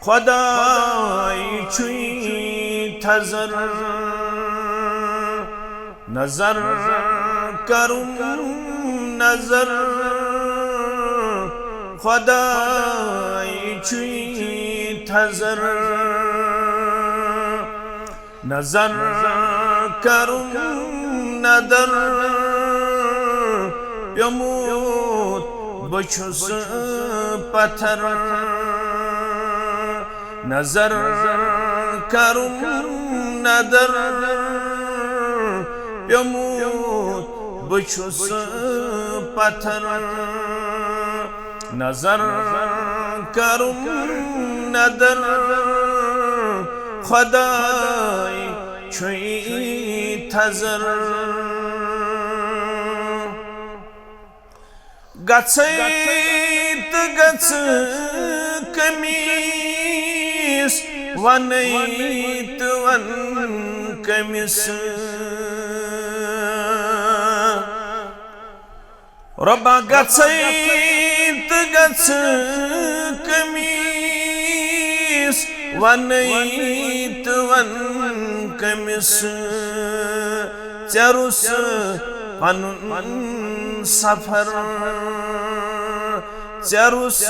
खुदाई छुई थजर नजर करूं नजर खुदाई छुई थजर नजर करूं नदर यमूत बछुस पत्थर नजर करूं नदर यमूत बछुस पत्थर नजर करूं नदर खुदाई छुई थजर गछैत गछ कमीस वनैत वन कमिस रब्बा गछैत गछ कमीस वनैत वन कमिस चरुस पनुन सफर चरुस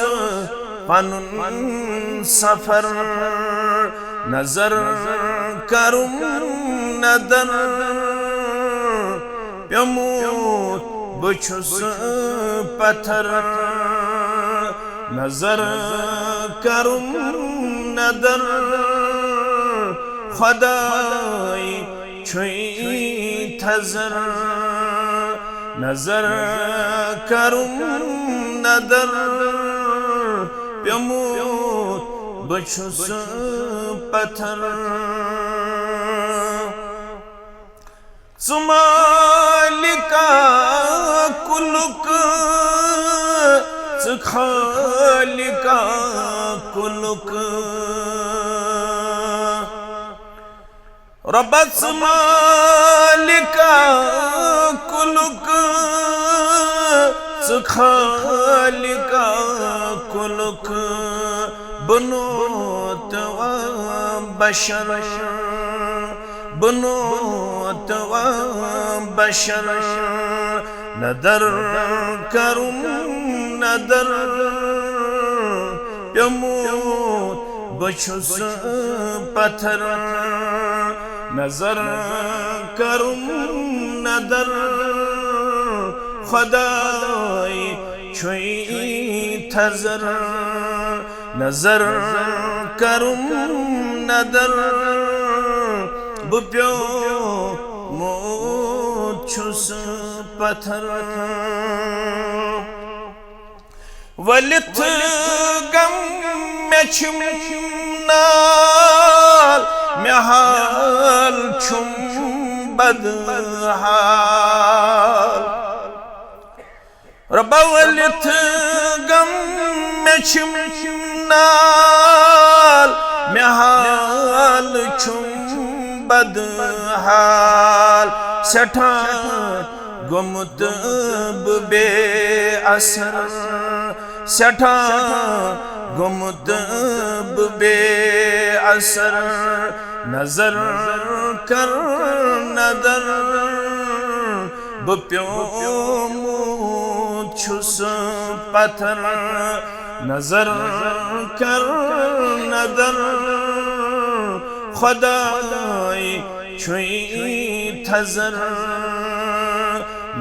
पनुन सफर नजर करूं नदर यमूत बछुस पत्थर नजर करूं नदर खुदाई छुई थजर नजर करूं नदर यमूत बछुस पत्थर सुमालिका कुलुक खालिका कुलुक रब्बस मालिका कुलुक खालिका कुलुक बनोत व बशर बनोत व बशर नदर करूं नदर यमूत बछुस पत्थर नजर करूं नदर खुदाई छुई थजर नजर करूं नदर बुप्यो मोत छुस पत्थर वलिथ गम में छुम नाल में हाल छुम बदहाल रब्बा वलिथ गम में छुम नाल में हाल छुम बदहाल सठा गुमत बे असर सठा गुमत बे असर नजर कर नदर बुप्यो छुस पत्थर नजर कर नदर खुदाई छुई थजर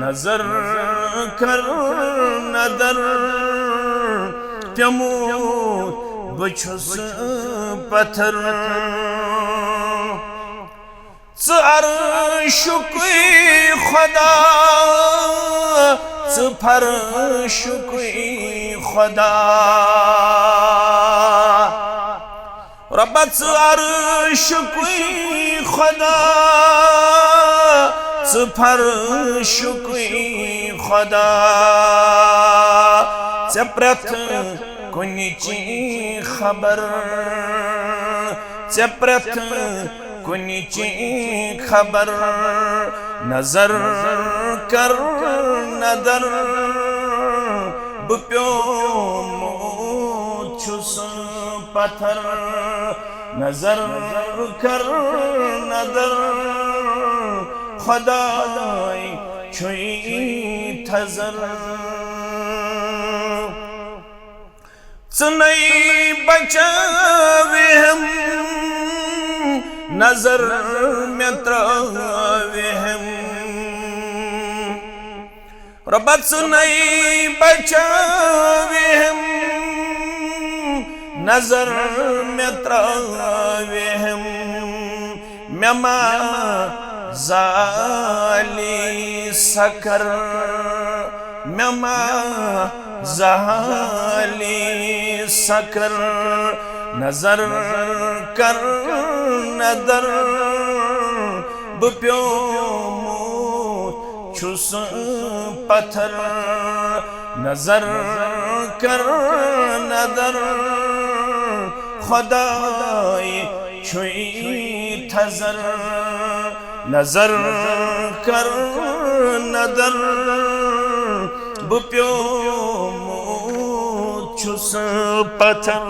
नजर कर नदर यमूत बछुस पत्थर अर्शुक खुदा फर्शुक खुदा रब्बा अर्शुक खुदा फर्शुक खुदा प्रथ कुनिची खबर प्रथ कुनिची खबर नजर कर नदर बुप्यो छुस पत्थर नजर कर नदर खुदाई छुई थजर सुनई बचावे हम नजर में त्रावे हम रब्बत सुनई बचावे हम नजर में त्रावे हम ममा जाली सकर ममा जाली सकर नजर कर नदर बुप्योमो छुस पत्थर नजर कर नदर खुदाई छुई थजर नजर कर नदर बुप्योमो छुस पत्थर